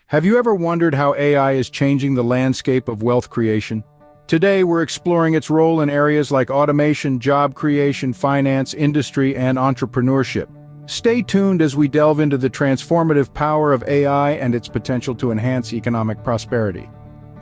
Have you ever wondered how AI is changing the landscape of wealth creation? Today, we're exploring its role in areas like automation, job creation, finance, industry, and entrepreneurship. Stay tuned as we delve into the transformative power of AI and its potential to enhance economic prosperity.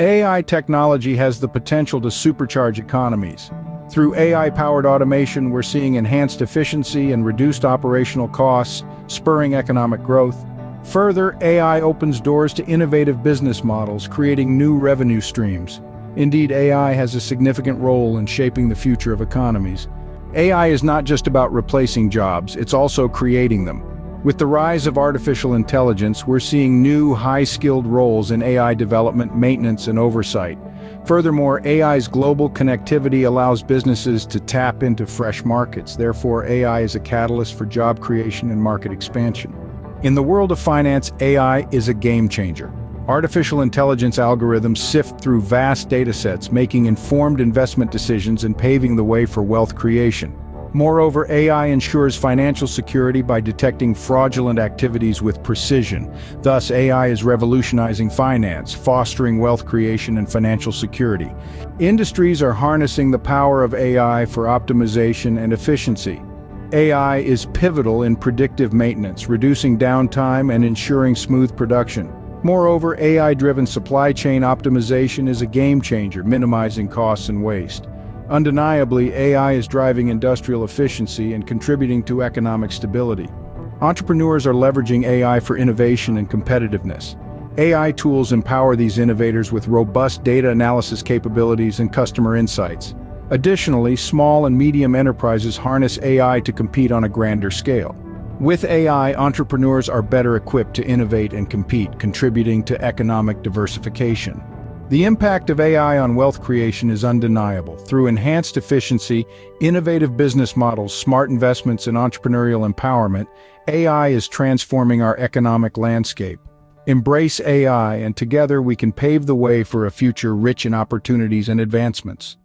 AI technology has the potential to supercharge economies. Through AI-powered automation, we're seeing enhanced efficiency and reduced operational costs, spurring economic growth. Further, AI opens doors to innovative business models, creating new revenue streams. Indeed, AI has a significant role in shaping the future of economies. AI is not just about replacing jobs, it's also creating them. With the rise of artificial intelligence, we're seeing new, high-skilled roles in AI development, maintenance, and oversight. Furthermore, AI's global connectivity allows businesses to tap into fresh markets. Therefore, AI is a catalyst for job creation and market expansion. In the world of finance, AI is a game changer. Artificial intelligence algorithms sift through vast datasets, making informed investment decisions and paving the way for wealth creation. Moreover, AI ensures financial security by detecting fraudulent activities with precision. Thus, AI is revolutionizing finance, fostering wealth creation and financial security. Industries are harnessing the power of AI for optimization and efficiency. AI is pivotal in predictive maintenance, reducing downtime and ensuring smooth production. Moreover, AI-driven supply chain optimization is a game changer, minimizing costs and waste. Undeniably, AI is driving industrial efficiency and contributing to economic stability. Entrepreneurs are leveraging AI for innovation and competitiveness. AI tools empower these innovators with robust data analysis capabilities and customer insights. Additionally, small and medium enterprises harness AI to compete on a grander scale. With AI, entrepreneurs are better equipped to innovate and compete, contributing to economic diversification. The impact of AI on wealth creation is undeniable. Through enhanced efficiency, innovative business models, smart investments, and entrepreneurial empowerment, AI is transforming our economic landscape. Embrace AI, and together we can pave the way for a future rich in opportunities and advancements.